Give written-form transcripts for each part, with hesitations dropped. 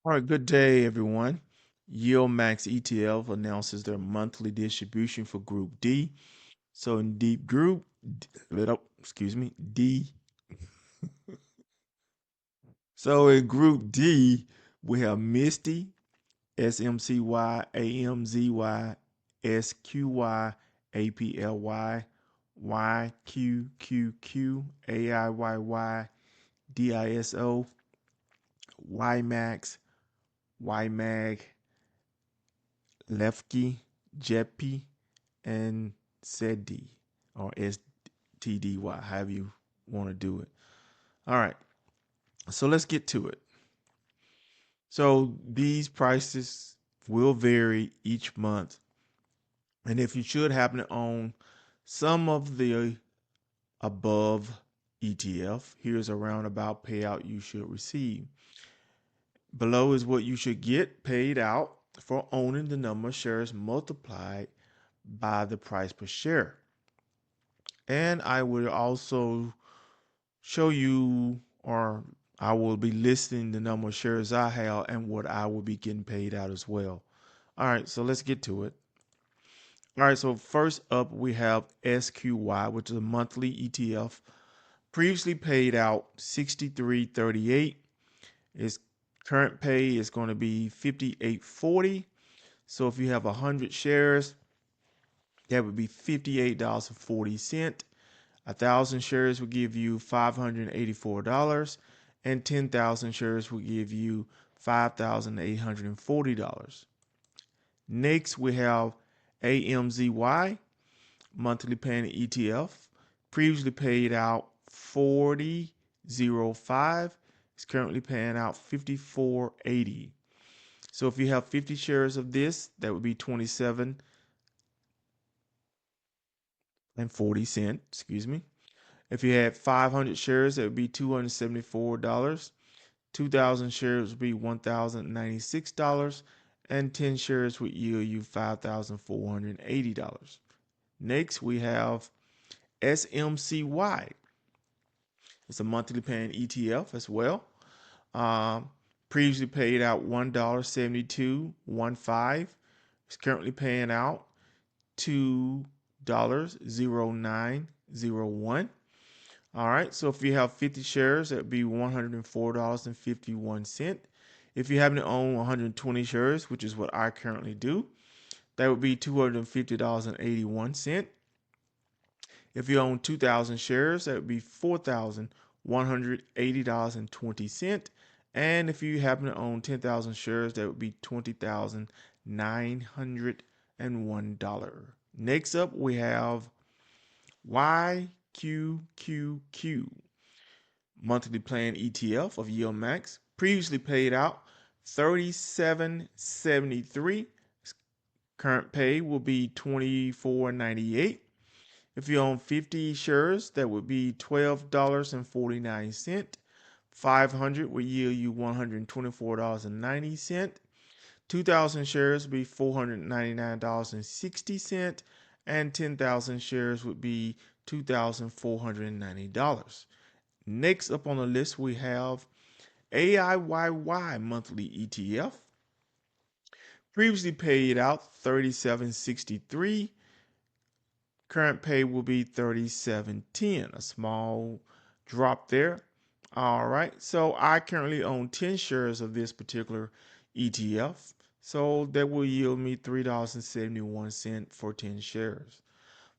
All right, good day, everyone. YieldMax ETF announces their monthly distribution for Group D. So in Deep Group, excuse me, D. So in Group D, we have Misty, SMCY, AMZY, SQY, APLY, YQQQ, AIYY, DISO, YMAX, YMAG, Lefty, Jeppy, and SEDD or STDY, however you want to do it. All right, so let's get to it. So these prices will vary each month. And if you should happen to own some of the above ETF, here's a roundabout payout you should receive. Below is what you should get paid out for owning the number of shares multiplied by the price per share. And I will also show you, or I will be listing the number of shares I have and what I will be getting paid out as well. All right, so let's get to it. All right, so first up we have SQY, which is a monthly ETF. Previously paid out 63.38. Its current pay is going to be 58.40. So if you have 100 shares, that would be $58.40. 1,000 shares will give you $584, and 10,000 shares will give you $5,840. Next, we have AMZY, monthly paying ETF. Previously paid out 40.05. It's currently paying out 54.80. So if you have 50 shares of this, that would be 27.40, excuse me. If you had 500 shares, that would be $274. 2,000 shares would be $1,096, and 10 shares would yield you $5,480. Next, we have SMCY. It's a monthly paying ETF as well. Previously paid out $1.7215. It's currently paying out $2.0901. All right, so if you have 50 shares, that would be $104.51. If you happen to own 120 shares, which is what I currently do, that would be $250.81. If you own 2,000 shares, that would be $4,180.20. And if you happen to own 10,000 shares, that would be $20,901. Next up, we have YQQQ, monthly plan ETF of YieldMax. Previously paid out $37.73. Current pay will be $24.98. If you own 50 shares, that would be $12.49. 500 will yield you $124.90. 2,000 shares would be $499.60, and 10,000 shares would be $2,490. Next up on the list, we have AIYY monthly ETF. Previously paid out $37.63. Current pay will be $37.10. A small drop there. All right, so I currently own 10 shares of this particular ETF. So that will yield me $3.71 for 10 shares.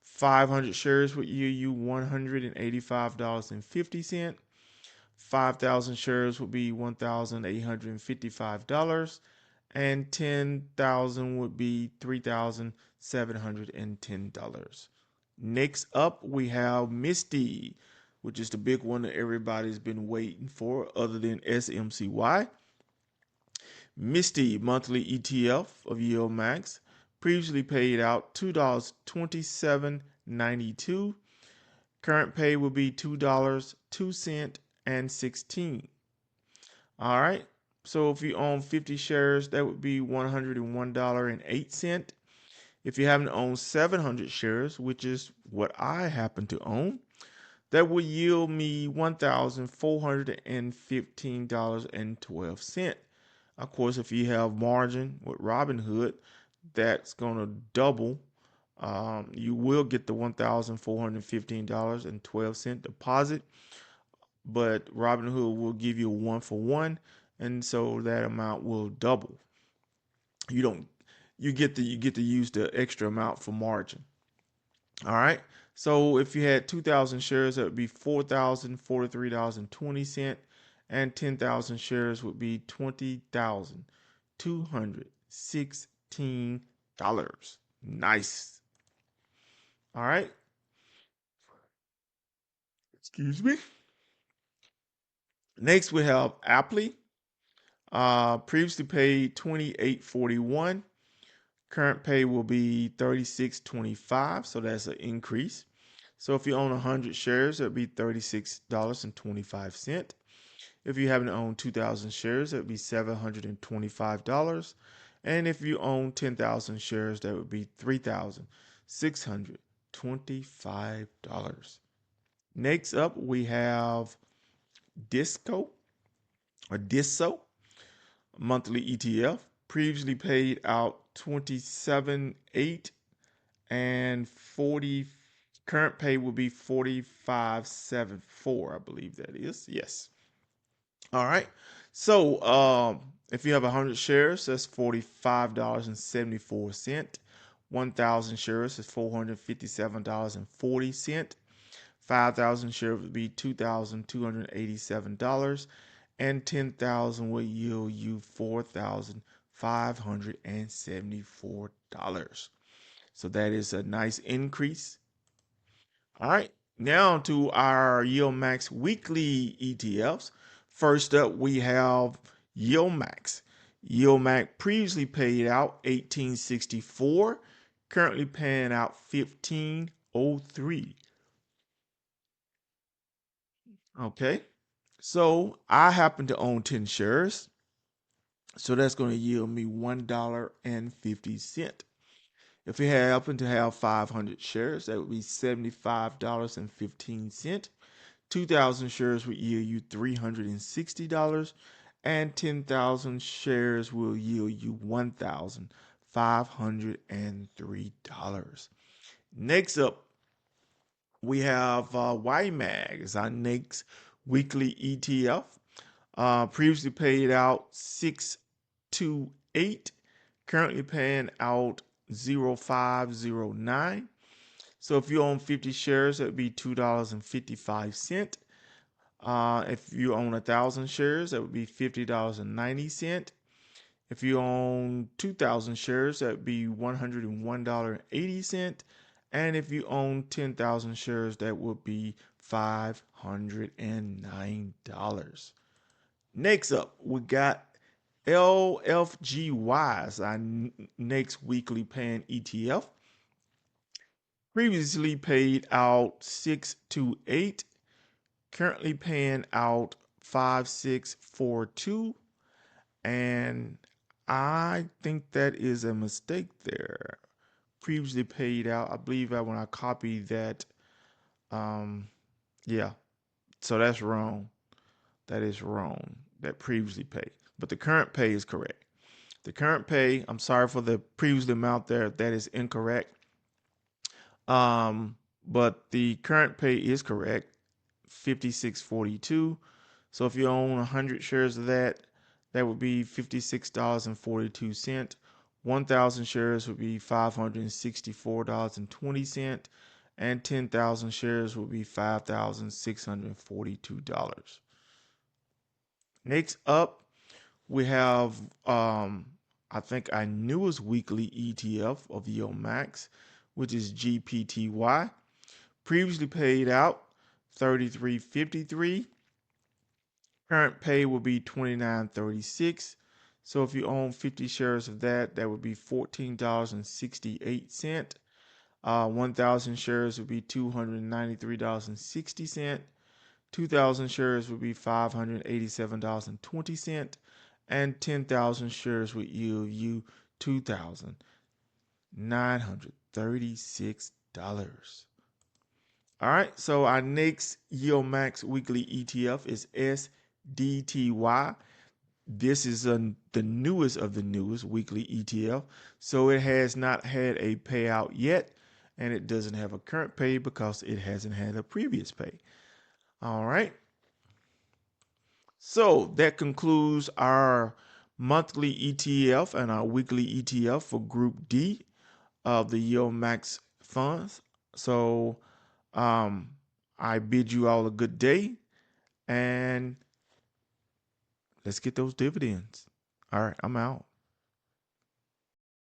500 shares would yield you $185.50. 5,000 shares would be $1,855. And 10,000 would be $3,710. Next up, we have Misty, which is the big one that everybody's been waiting for other than SMCY. Misty monthly ETF of YieldMax. Previously paid out $2.2792. Current pay will be $2.02.16. All right. So if you own 50 shares, that would be $101.08. If you happen to own 700 shares, which is what I happen to own, that will yield me $1,415.12. Of course, if you have margin with Robinhood, that's going to double. You will get the $1,415.12 deposit, but Robinhood will give you a 1-for-1, and so that amount will double. You don't you get to use the extra amount for margin. All right. So if you had 2,000 shares, that would be $4,043.20, and 10,000 shares would be $20,216. Nice. All right. Excuse me. Next we have Apple. Previously paid 28.41. Current pay will be 36.25, so that's an increase. So if you own 100 shares, that would be $36.25. If you happen to own 2,000 shares, that would be $725. And if you own 10,000 shares, that would be $3,625. Next up, we have Disco or Disso monthly ETF. Previously paid out 27.8 and 40. Current pay will be 45.74, I believe that is. Yes. All right. So if you have 100 shares, that's $45.74. 1,000 shares is $457.40. 5,000 shares would be $2,287, and 10,000 will yield you $4,574. So that is a nice increase. All right, now to our YieldMax weekly ETFs. First up, we have YieldMax. YieldMax previously paid out 1864, currently paying out 1503. Okay, so I happen to own 10 shares, so that's going to yield me $1.50. If you happen to have 500 shares, that would be $75.15. 2,000 shares would yield you $360, and 10,000 shares will yield you $1,503. Next up, we have YieldMax, our next weekly ETF. Previously paid out 628, currently paying out 0509. So if you own 50 shares, that would be $2.55. If you own 1,000 shares, that would be $50.90. If you own 2,000 shares, that would be $101.80. And if you own 10,000 shares, that would be $509. Next up, we got LFGYs, our next weekly paying ETF. Previously paid out 628, currently paying out 5642, and I think that is a mistake there. Previously paid out, I believe that when I copied that, yeah, so that's wrong. That is wrong. That previously paid, but the current pay is correct. The current pay, I'm sorry for the previous amount there, that is incorrect. But the current pay is correct, 5642. So if you own 100 shares of that, that would be $56.42. 1,000 shares would be $564.20, and 10,000 shares would be $5,642. Next up, we have I think our newest weekly ETF of YieldMax, which is GPTY. Previously paid out $33.53. Current pay will be $29.36. So if you own 50 shares of that, that would be $14.68. 1,000 shares would be $293.60. 2,000 shares would be $587.20, and 10,000 shares would yield you $2,936. All right, so our next YieldMax weekly ETF is SDTY. this is the newest of the newest weekly ETF. So it has not had a payout yet, and it doesn't have a current pay because it hasn't had a previous pay. All right. So that concludes our monthly ETF and our weekly ETF for Group D of the YieldMax funds. So I bid you all a good day, and let's get those dividends. All right, I'm out.